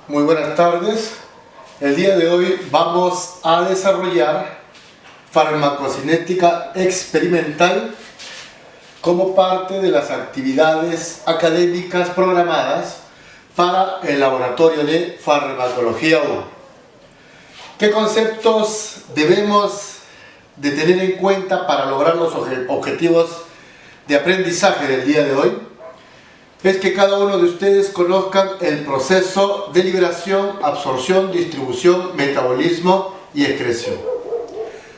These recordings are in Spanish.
Muy buenas tardes. El día de hoy vamos a desarrollar farmacocinética experimental como parte de las actividades académicas programadas para el laboratorio de farmacología 1. ¿Qué conceptos debemos de tener en cuenta para lograr los objetivos de aprendizaje del día de hoy? Es que cada uno de ustedes conozcan el proceso de liberación, absorción, distribución, metabolismo y excreción.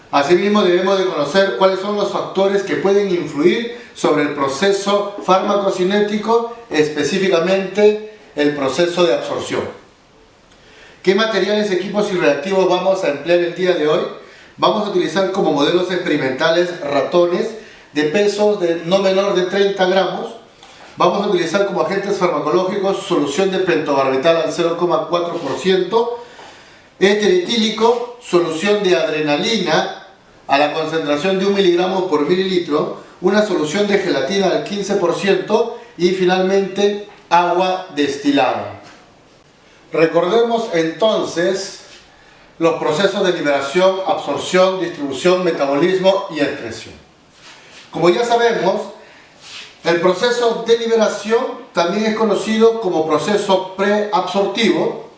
Asimismo, debemos de conocer cuáles son los factores que pueden influir sobre el proceso farmacocinético, específicamente el proceso de absorción. ¿Qué materiales, equipos y reactivos vamos a emplear el día de hoy? Vamos a utilizar como modelos experimentales ratones de pesos de no menor de 30 gramos. Vamos a utilizar como agentes farmacológicos solución de pentobarbital al 0,4%, éter etílico, solución de adrenalina a la concentración de 1 miligramo por mililitro, una solución de gelatina al 15% y finalmente agua destilada. Recordemos entonces los procesos de liberación, absorción, distribución, metabolismo y excreción. Como ya sabemos, el proceso de liberación también es conocido como proceso preabsortivo,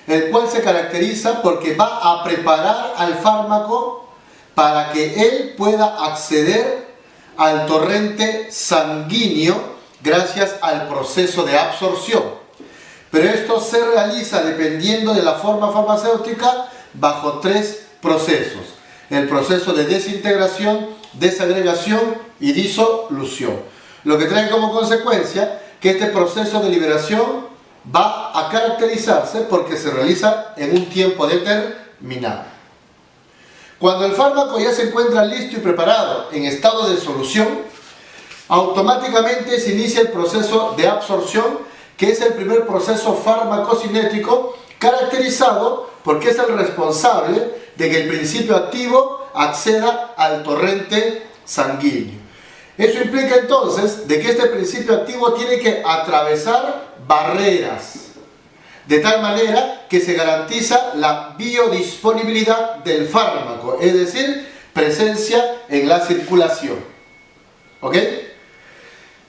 el cual se caracteriza porque va a preparar al fármaco para que él pueda acceder al torrente sanguíneo gracias al proceso de absorción. Pero esto se realiza dependiendo de la forma farmacéutica bajo 3 procesos: el proceso de desintegración, desagregación y disolución. Lo que trae como consecuencia que este proceso de liberación va a caracterizarse porque se realiza en un tiempo determinado. Cuando el fármaco ya se encuentra listo y preparado en estado de solución, automáticamente se inicia el proceso de absorción, que es el primer proceso farmacocinético caracterizado porque es el responsable de que el principio activo acceda al torrente sanguíneo. Eso implica entonces de que este principio activo tiene que atravesar barreras, de tal manera que se garantiza la biodisponibilidad del fármaco, es decir, presencia en la circulación. ¿Ok?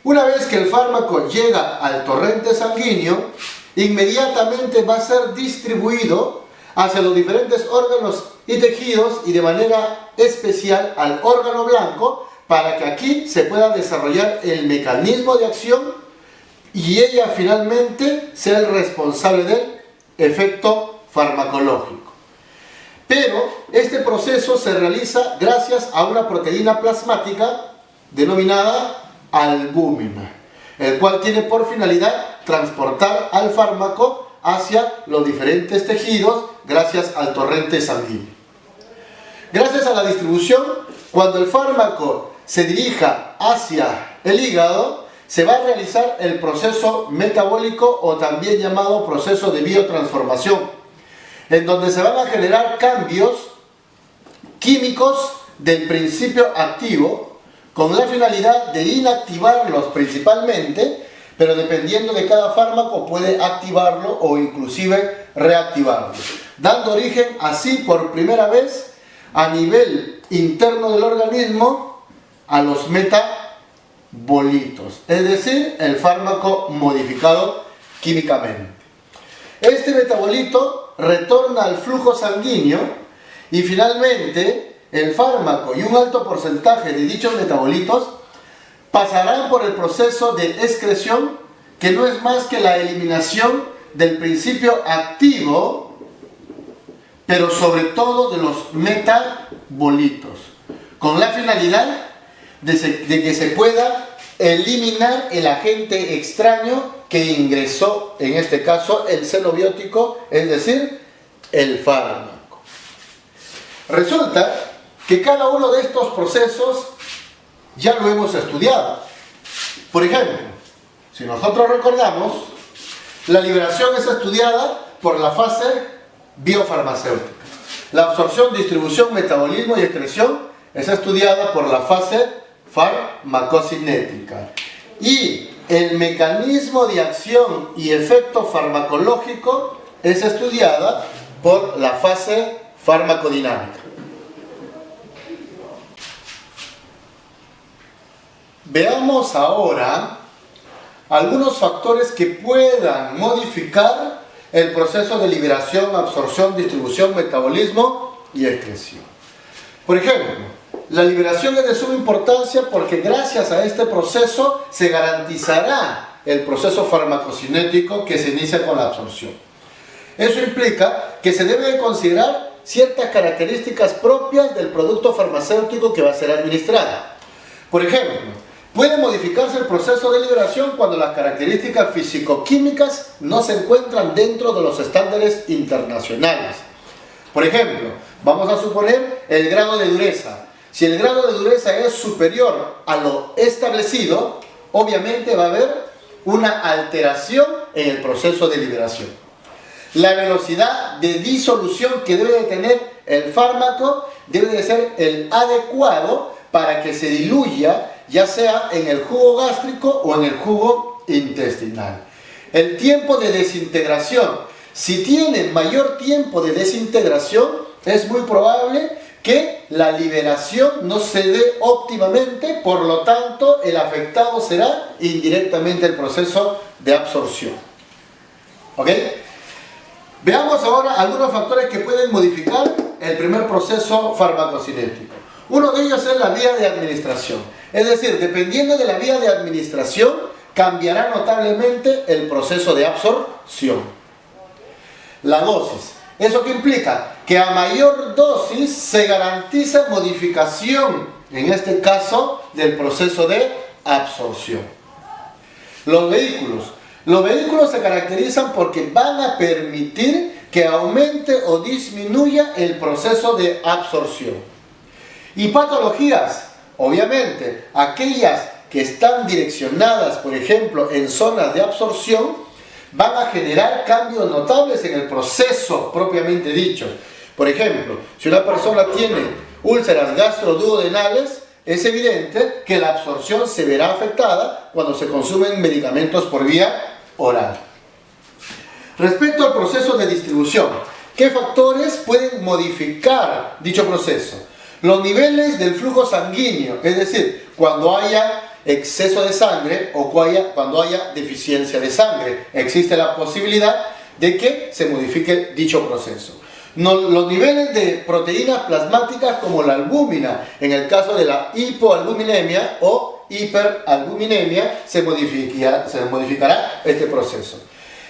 Una vez que el fármaco llega al torrente sanguíneo, inmediatamente va a ser distribuido hacia los diferentes órganos y tejidos y de manera especial al órgano blanco, para que aquí se pueda desarrollar el mecanismo de acción y ella finalmente sea el responsable del efecto farmacológico. Pero este proceso se realiza gracias a una proteína plasmática denominada albúmina, el cual tiene por finalidad transportar al fármaco hacia los diferentes tejidos gracias al torrente sanguíneo. Gracias a la distribución, cuando el fármaco se dirija hacia el hígado, se va a realizar el proceso metabólico o también llamado proceso de biotransformación, en donde se van a generar cambios químicos del principio activo con la finalidad de inactivarlos principalmente, pero dependiendo de cada fármaco puede activarlo o inclusive reactivarlo, dando origen así por primera vez a nivel interno del organismo a los metabolitos, es decir, el fármaco modificado químicamente. Este metabolito retorna al flujo sanguíneo y finalmente el fármaco y un alto porcentaje de dichos metabolitos pasarán por el proceso de excreción, que no es más que la eliminación del principio activo, pero sobre todo de los metabolitos, con la finalidad de que se pueda eliminar el agente extraño que ingresó, en este caso el xenobiótico, es decir, el fármaco. Resulta que cada uno de estos procesos ya lo hemos estudiado. Por ejemplo, si nosotros recordamos, la liberación es estudiada por la fase biofarmacéutica. La absorción, distribución, metabolismo y excreción es estudiada por la fase farmacocinética. Y el mecanismo de acción y efecto farmacológico es estudiada por la fase farmacodinámica. Veamos ahora algunos factores que puedan modificar el proceso de liberación, absorción, distribución, metabolismo y excreción. Por ejemplo, la liberación es de suma importancia porque gracias a este proceso se garantizará el proceso farmacocinético que se inicia con la absorción. Eso implica que se debe de considerar ciertas características propias del producto farmacéutico que va a ser administrado. Por ejemplo, puede modificarse el proceso de liberación cuando las características físico-químicas no se encuentran dentro de los estándares internacionales. Por ejemplo, vamos a suponer el grado de dureza. Si el grado de dureza es superior a lo establecido, obviamente va a haber una alteración en el proceso de liberación. La velocidad de disolución que debe de tener el fármaco debe de ser el adecuado para que se diluya, ya sea en el jugo gástrico o en el jugo intestinal. El tiempo de desintegración. Si tiene mayor tiempo de desintegración, es muy probable que la liberación no se dé óptimamente, por lo tanto, el afectado será indirectamente el proceso de absorción. ¿Ok? Veamos ahora algunos factores que pueden modificar el primer proceso farmacocinético. Uno de ellos es la vía de administración. Es decir, dependiendo de la vía de administración, cambiará notablemente el proceso de absorción. La dosis. ¿Eso qué implica? Que a mayor dosis se garantiza modificación, en este caso, del proceso de absorción. Los vehículos. Los vehículos se caracterizan porque van a permitir que aumente o disminuya el proceso de absorción. Y patologías, obviamente, aquellas que están direccionadas, por ejemplo, en zonas de absorción, van a generar cambios notables en el proceso propiamente dicho. Por ejemplo, si una persona tiene úlceras gastroduodenales, es evidente que la absorción se verá afectada cuando se consumen medicamentos por vía oral. Respecto al proceso de distribución, ¿qué factores pueden modificar dicho proceso? Los niveles del flujo sanguíneo, es decir, cuando haya exceso de sangre o cuando haya deficiencia de sangre, existe la posibilidad de que se modifique dicho proceso. Los niveles de proteínas plasmáticas como la albúmina, en el caso de la hipoalbuminemia o hiperalbuminemia, se modificará este proceso.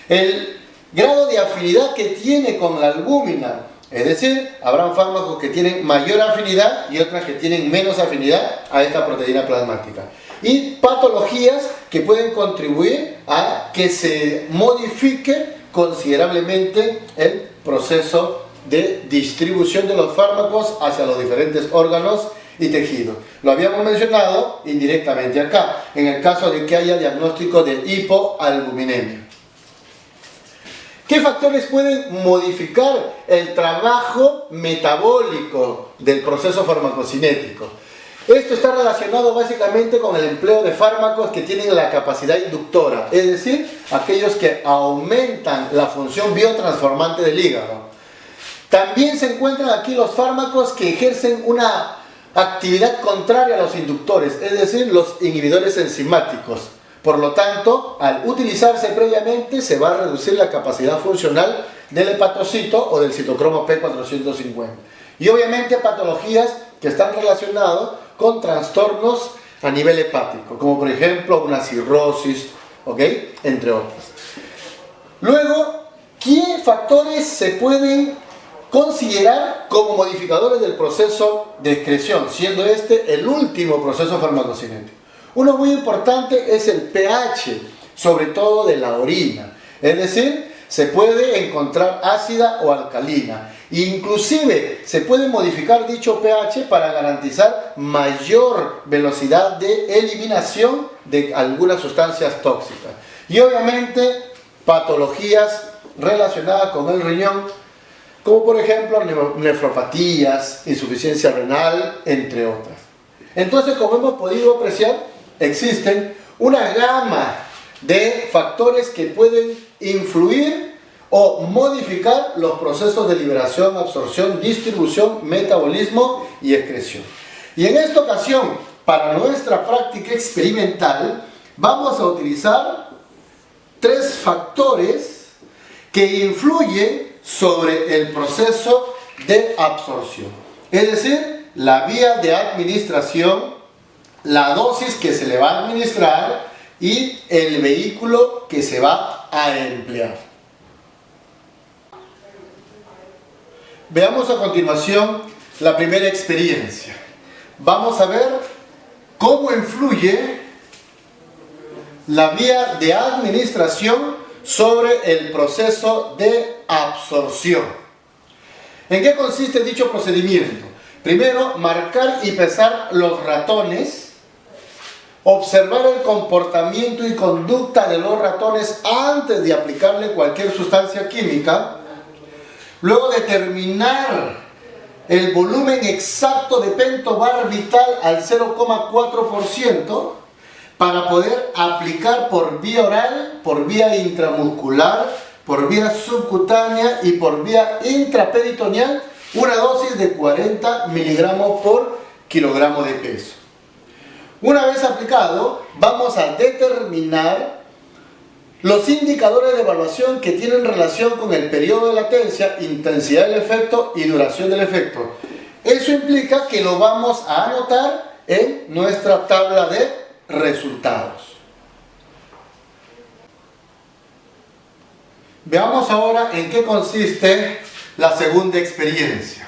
El grado de afinidad que tiene con la albúmina, es decir, habrán fármacos que tienen mayor afinidad y otras que tienen menos afinidad a esta proteína plasmática. Y patologías que pueden contribuir a que se modifique considerablemente el proceso de distribución de los fármacos hacia los diferentes órganos y tejidos. Lo habíamos mencionado indirectamente acá, en el caso de que haya diagnóstico de hipoalbuminemia. ¿Qué factores pueden modificar el trabajo metabólico del proceso farmacocinético? Esto está relacionado básicamente con el empleo de fármacos que tienen la capacidad inductora, es decir, aquellos que aumentan la función biotransformante del hígado. También se encuentran aquí los fármacos que ejercen una actividad contraria a los inductores, es decir, los inhibidores enzimáticos. Por lo tanto, al utilizarse previamente se va a reducir la capacidad funcional del hepatocito o del citocromo P450. Y obviamente patologías que están relacionadas con trastornos a nivel hepático, como por ejemplo una cirrosis, ¿ok? Entre otros. Luego, ¿qué factores se pueden considerar como modificadores del proceso de excreción, siendo este el último proceso farmacocinético? Uno muy importante es el pH, sobre todo de la orina. Es decir, se puede encontrar ácida o alcalina. Inclusive se puede modificar dicho pH para garantizar mayor velocidad de eliminación de algunas sustancias tóxicas. Y obviamente patologías relacionadas con el riñón, como por ejemplo nefropatías, insuficiencia renal, entre otras. Entonces, como hemos podido apreciar, existen una gama de factores que pueden influir o modificar los procesos de liberación, absorción, distribución, metabolismo y excreción. Y en esta ocasión, para nuestra práctica experimental, vamos a utilizar 3 factores que influyen sobre el proceso de absorción. Es decir, la vía de administración, la dosis que se le va a administrar y el vehículo que se va a emplear. Veamos a continuación la primera experiencia. Vamos a ver cómo influye la vía de administración sobre el proceso de absorción. ¿En qué consiste dicho procedimiento? Primero, marcar y pesar los ratones, observar el comportamiento y conducta de los ratones antes de aplicarle cualquier sustancia química, luego determinar el volumen exacto de pentobarbital al 0,4% para poder aplicar por vía oral, por vía intramuscular, por vía subcutánea y por vía intraperitoneal una dosis de 40 miligramos por kilogramo de peso. Una vez aplicado, vamos a determinar los indicadores de evaluación que tienen relación con el periodo de latencia, intensidad del efecto y duración del efecto. Eso implica que lo vamos a anotar en nuestra tabla de resultados. Veamos ahora en qué consiste la segunda experiencia.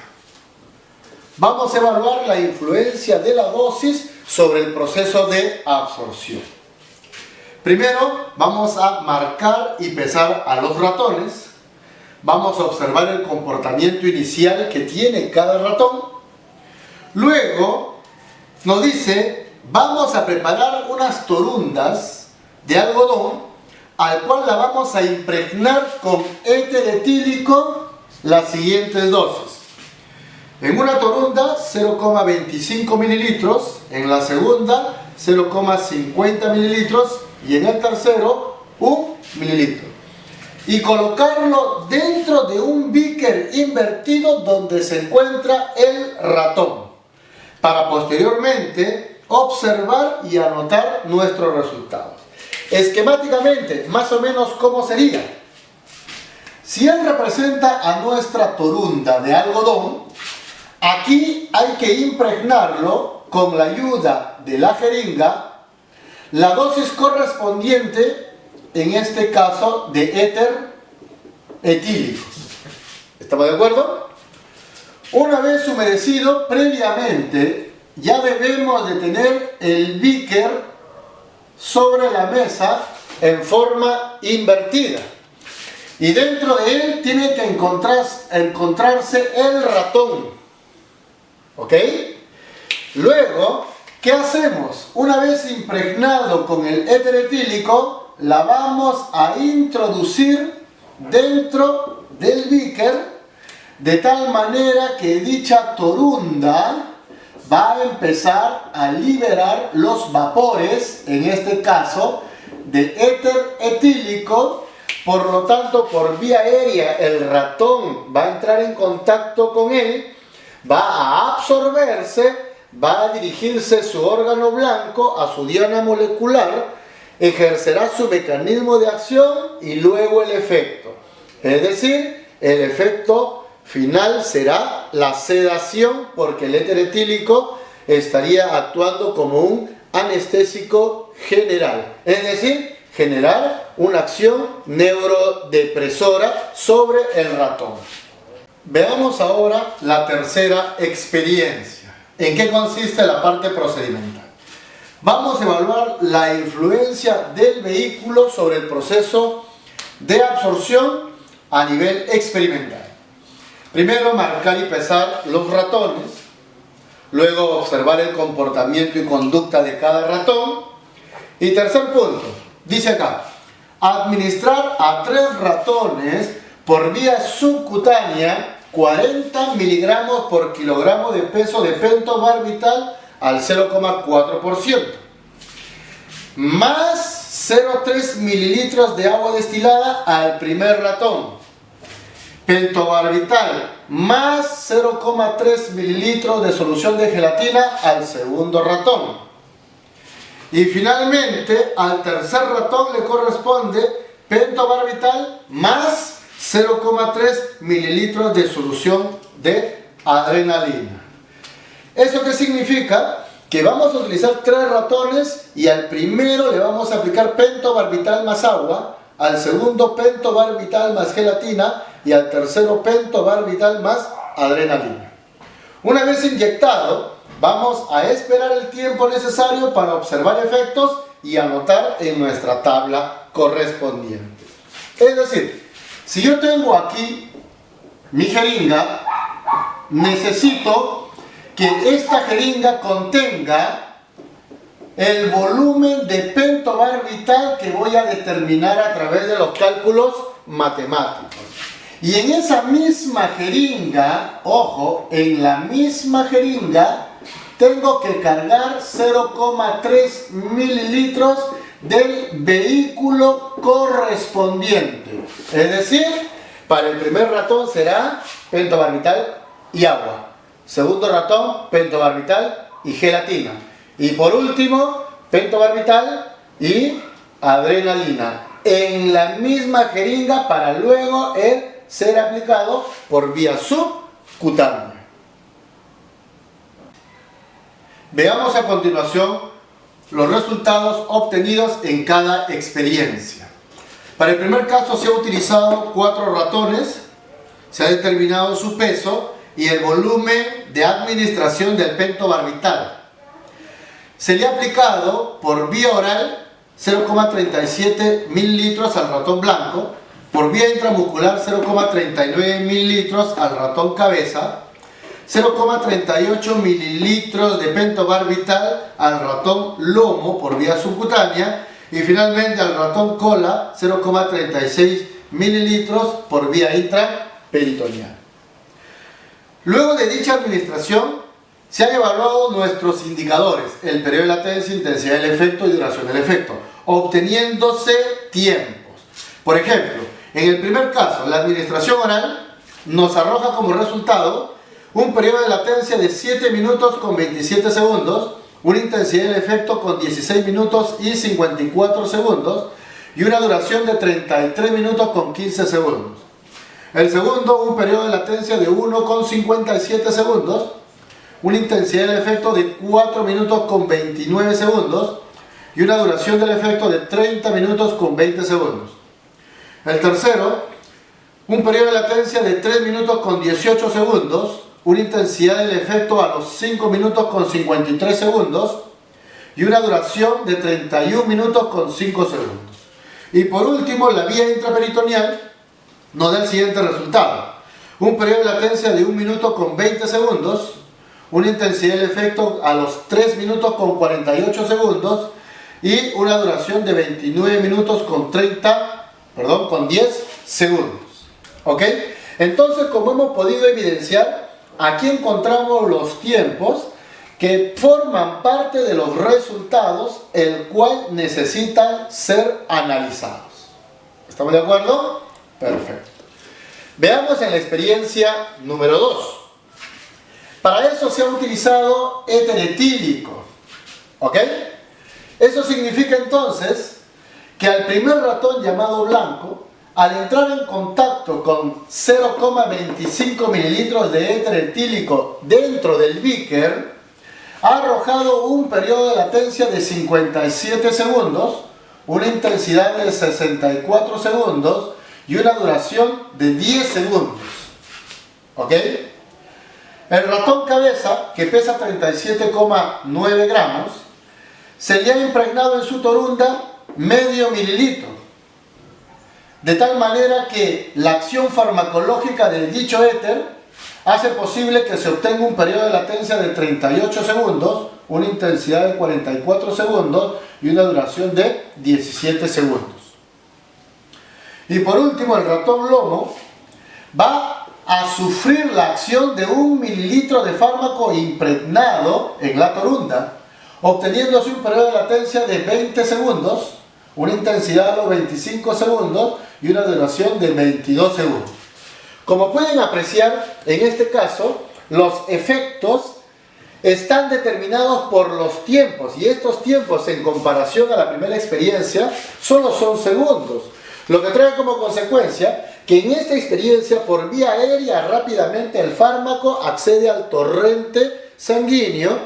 Vamos a evaluar la influencia de la dosis sobre el proceso de absorción. Primero vamos a marcar y pesar a los ratones. Vamos a observar el comportamiento inicial que tiene cada ratón. Luego nos dice, vamos a preparar unas torundas de algodón al cual la vamos a impregnar con éter etílico las siguientes dosis. En una torunda 0,25 mililitros, en la segunda 0,50 mililitros y en el tercero 1 mililitro. Y colocarlo dentro de un beaker invertido donde se encuentra el ratón, para posteriormente observar y anotar nuestros resultados. Esquemáticamente, más o menos, ¿cómo sería? Si él representa a nuestra torunda de algodón, aquí hay que impregnarlo con la ayuda de la jeringa, la dosis correspondiente, en este caso, de éter etílico. ¿Estamos de acuerdo? Una vez humedecido previamente, ya debemos de tener el beaker sobre la mesa en forma invertida. Y dentro de él tiene que encontrarse el ratón. ¿Ok? Luego, ¿qué hacemos? Una vez impregnado con el éter etílico, la vamos a introducir dentro del beaker de tal manera que dicha torunda va a empezar a liberar los vapores, en este caso, de éter etílico. Por lo tanto, por vía aérea, el ratón va a entrar en contacto con él, va a absorberse, va a dirigirse su órgano blanco a su diana molecular, ejercerá su mecanismo de acción y luego el efecto. Es decir, el efecto final será la sedación, porque el éter etílico estaría actuando como un anestésico general. Es decir, generar una acción neurodepresora sobre el ratón. Veamos ahora la tercera experiencia. ¿En qué consiste la parte procedimental? Vamos a evaluar la influencia del vehículo sobre el proceso de absorción a nivel experimental. Primero, marcar y pesar los ratones. Luego, observar el comportamiento y conducta de cada ratón. Y tercer punto, dice acá, administrar a 3 ratones por vía subcutánea 40 miligramos por kilogramo de peso de pentobarbital al 0,4%, más 0,3 mililitros de agua destilada al primer ratón, pentobarbital más 0,3 mililitros de solución de gelatina al segundo ratón. Y finalmente al tercer ratón le corresponde pentobarbital más 0,3 mililitros de solución de adrenalina. ¿Eso qué significa? Que vamos a utilizar 3 ratones y al primero le vamos a aplicar pentobarbital más agua, al segundo pentobarbital más gelatina y al tercero pentobarbital más adrenalina. Una vez inyectado, vamos a esperar el tiempo necesario para observar efectos y anotar en nuestra tabla correspondiente. Es decir, si yo tengo aquí mi jeringa, necesito que esta jeringa contenga el volumen de pentobarbital que voy a determinar a través de los cálculos matemáticos. Y en esa misma jeringa, ojo, en la misma jeringa tengo que cargar 0,3 mililitros del vehículo correspondiente. Es decir, para el primer ratón será pentobarbital y agua. Segundo ratón, pentobarbital y gelatina. Y por último, pentobarbital y adrenalina. En la misma jeringa para luego ser aplicado por vía subcutánea. Veamos a continuación los resultados obtenidos en cada experiencia. Para el primer caso se ha utilizado 4 ratones, se ha determinado su peso y el volumen de administración del pentobarbital. Se le ha aplicado por vía oral 0,37 mililitros al ratón blanco, por vía intramuscular 0,39 mililitros al ratón cabeza, 0,38 mililitros de pentobarbital al ratón lomo por vía subcutánea y finalmente al ratón cola 0,36 mililitros por vía intraperitoneal. Luego de dicha administración se han evaluado nuestros indicadores, el periodo de latencia, intensidad del efecto y duración del efecto, obteniéndose tiempos. Por ejemplo, en el primer caso, la administración oral nos arroja como resultado un periodo de latencia de 7 minutos con 27 segundos, una intensidad del efecto con 16 minutos y 54 segundos y una duración de 33 minutos con 15 segundos. El segundo, un periodo de latencia de 1,57 segundos, una intensidad del efecto de 4 minutos con 29 segundos y una duración del efecto de 30 minutos con 20 segundos. El tercero, un periodo de latencia de 3 minutos con 18 segundos, una intensidad del efecto a los 5 minutos con 53 segundos y una duración de 31 minutos con 5 segundos. Y por último, la vía intraperitoneal nos da el siguiente resultado. Un periodo de latencia de 1 minuto con 20 segundos, una intensidad del efecto a los 3 minutos con 48 segundos y una duración de 29 minutos con 10 segundos. ¿Ok? Entonces, como hemos podido evidenciar, aquí encontramos los tiempos que forman parte de los resultados, el cual necesitan ser analizados. ¿Estamos de acuerdo? Perfecto. Veamos en la experiencia número 2. Para eso se ha utilizado éter etílico. ¿Ok? Eso significa entonces que al primer ratón llamado blanco, al entrar en contacto con 0,25 mililitros de éter etílico dentro del beaker, ha arrojado un periodo de latencia de 57 segundos, una intensidad de 64 segundos y una duración de 10 segundos. ¿Ok? El ratón cabeza, que pesa 37,9 gramos, se le ha impregnado en su torunda medio mililitro, de tal manera que la acción farmacológica del dicho éter hace posible que se obtenga un periodo de latencia de 38 segundos, una intensidad de 44 segundos y una duración de 17 segundos. Y por último, el ratón lomo va a sufrir la acción de 1 mililitro de fármaco impregnado en la torunda, obteniéndose un periodo de latencia de 20 segundos, una intensidad de 25 segundos y una duración de 22 segundos. Como pueden apreciar, en este caso, los efectos están determinados por los tiempos, y estos tiempos en comparación a la primera experiencia solo son segundos, lo que trae como consecuencia que en esta experiencia por vía aérea rápidamente el fármaco accede al torrente sanguíneo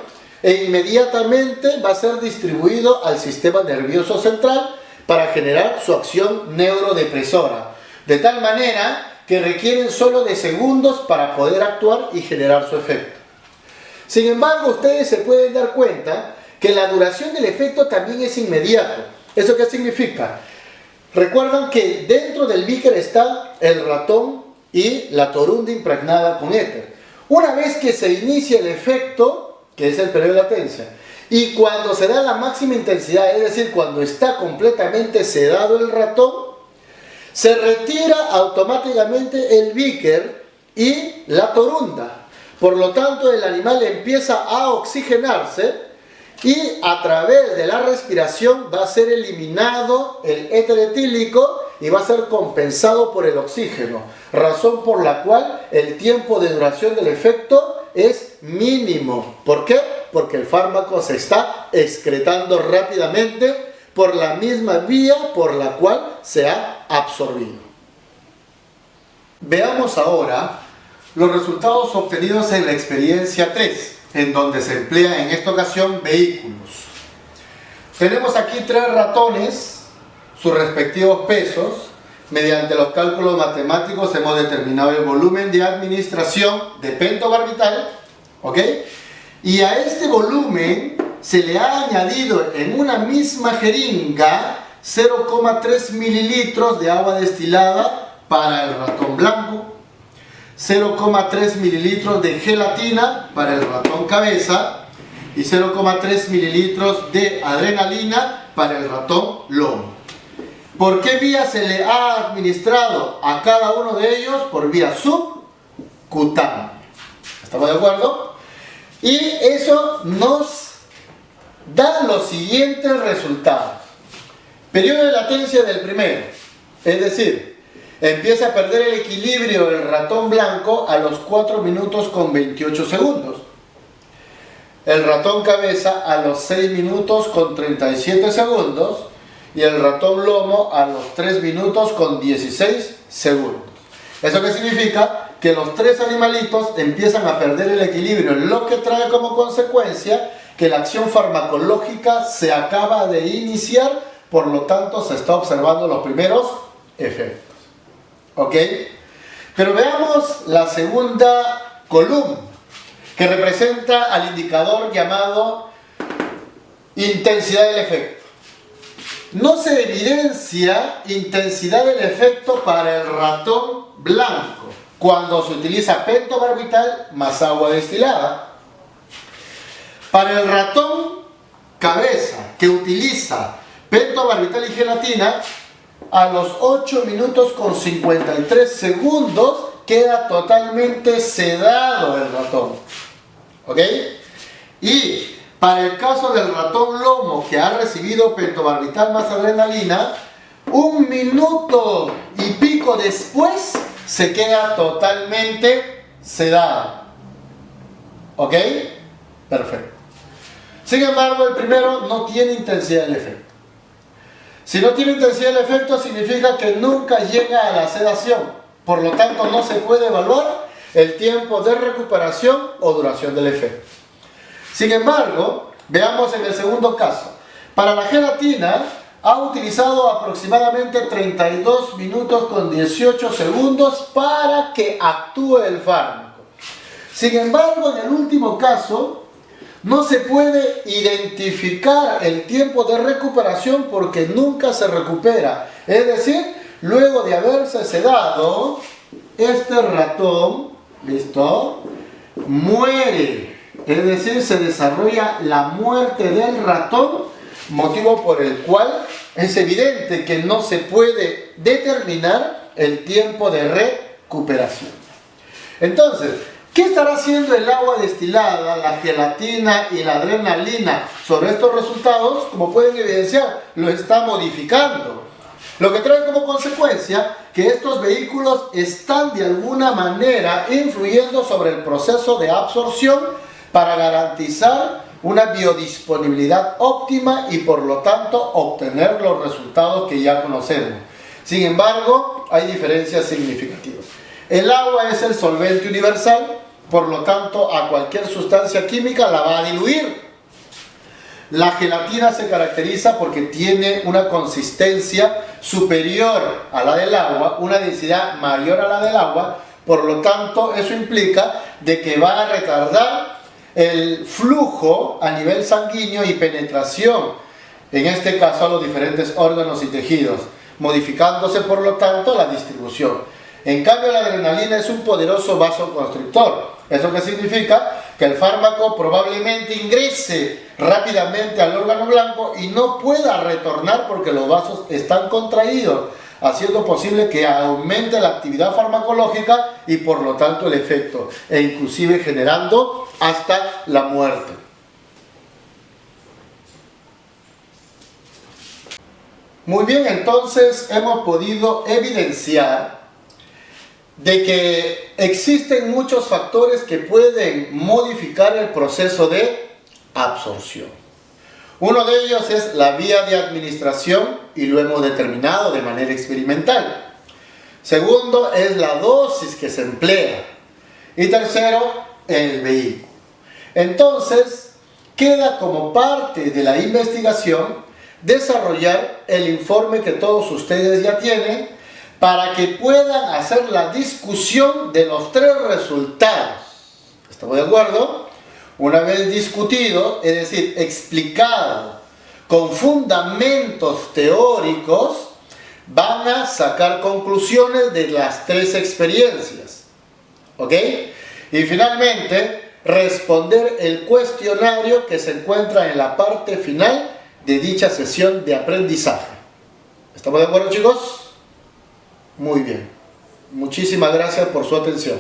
e inmediatamente va a ser distribuido al sistema nervioso central para generar su acción neurodepresora, de tal manera que requieren solo de segundos para poder actuar y generar su efecto. Sin embargo, ustedes se pueden dar cuenta que la duración del efecto también es inmediato. ¿Eso qué significa? Recuerdan que dentro del beaker está el ratón y la torunda impregnada con éter. Una vez que se inicia el efecto, que es el periodo de latencia, y cuando se da la máxima intensidad, es decir, cuando está completamente sedado el ratón, se retira automáticamente el beaker y la torunda. Por lo tanto, el animal empieza a oxigenarse y a través de la respiración va a ser eliminado el éter etílico y va a ser compensado por el oxígeno, razón por la cual el tiempo de duración del efecto es mínimo. ¿Por qué? Porque el fármaco se está excretando rápidamente por la misma vía por la cual se ha absorbido. Veamos ahora los resultados obtenidos en la experiencia 3, en donde se emplea en esta ocasión vehículos. Tenemos aquí 3 ratones, sus respectivos pesos. Mediante los cálculos matemáticos hemos determinado el volumen de administración de pentobarbital, ¿ok? Y a este volumen se le ha añadido en una misma jeringa 0,3 mililitros de agua destilada para el ratón blanco, 0,3 mililitros de gelatina para el ratón cabeza y 0,3 mililitros de adrenalina para el ratón lomo. ¿Por qué vía se le ha administrado a cada uno de ellos? Por vía subcutánea. ¿Estamos de acuerdo? Y eso nos da los siguientes resultados. Periodo de latencia del primero, es decir, empieza a perder el equilibrio el ratón blanco a los 4 minutos con 28 segundos. El ratón cabeza a los 6 minutos con 37 segundos. Y el ratón lomo a los 3 minutos con 16 segundos. ¿Eso qué significa? Que los 3 animalitos empiezan a perder el equilibrio, lo que trae como consecuencia que la acción farmacológica se acaba de iniciar, por lo tanto se está observando los primeros efectos. ¿Ok? Pero veamos la segunda columna, que representa al indicador llamado intensidad del efecto. No se evidencia intensidad del efecto para el ratón blanco cuando se utiliza pentobarbital más agua destilada. Para el ratón cabeza que utiliza pentobarbital y gelatina, a los 8 minutos con 53 segundos queda totalmente sedado el ratón. ¿Ok? Y para el caso del ratón lomo que ha recibido pentobarbital más adrenalina, 1 minuto y pico después se queda totalmente sedado. ¿Ok? Perfecto. Sin embargo, el primero no tiene intensidad del efecto. Si no tiene intensidad del efecto, significa que nunca llega a la sedación. Por lo tanto, no se puede evaluar el tiempo de recuperación o duración del efecto. Sin embargo, veamos en el segundo caso. Para la gelatina, ha utilizado aproximadamente 32 minutos con 18 segundos para que actúe el fármaco. Sin embargo, en el último caso, no se puede identificar el tiempo de recuperación porque nunca se recupera. Es decir, luego de haberse sedado, este ratón, ¿listo?, muere. Es decir, se desarrolla la muerte del ratón, motivo por el cual es evidente que no se puede determinar el tiempo de recuperación. Entonces, ¿qué estará haciendo el agua destilada, la gelatina y la adrenalina sobre estos resultados? Como pueden evidenciar, lo está modificando. Lo que trae como consecuencia que estos vehículos están de alguna manera influyendo sobre el proceso de absorción para garantizar una biodisponibilidad óptima y por lo tanto obtener los resultados que ya conocemos. Sin embargo, hay diferencias significativas. El agua es el solvente universal, por lo tanto a cualquier sustancia química la va a diluir. La gelatina se caracteriza porque tiene una consistencia superior a la del agua, una densidad mayor a la del agua, por lo tanto eso implica de que va a retardar el flujo a nivel sanguíneo y penetración, en este caso a los diferentes órganos y tejidos, modificándose por lo tanto la distribución. En cambio la adrenalina es un poderoso vasoconstrictor. ¿Eso qué significa? Que el fármaco probablemente ingrese rápidamente al órgano blanco y no pueda retornar porque los vasos están contraídos, haciendo posible que aumente la actividad farmacológica y por lo tanto el efecto, e inclusive generando hasta la muerte. Muy bien, entonces hemos podido evidenciar de que existen muchos factores que pueden modificar el proceso de absorción. Uno de ellos es la vía de administración y lo hemos determinado de manera experimental. Segundo es la dosis que se emplea. Y tercero, el vehículo. Entonces, queda como parte de la investigación desarrollar el informe que todos ustedes ya tienen para que puedan hacer la discusión de los tres resultados. ¿Estamos de acuerdo? Una vez discutido, es decir, explicado con fundamentos teóricos, van a sacar conclusiones de las tres experiencias. ¿Ok? Y finalmente, responder el cuestionario que se encuentra en la parte final de dicha sesión de aprendizaje. ¿Estamos de acuerdo, chicos? Muy bien. Muchísimas gracias por su atención.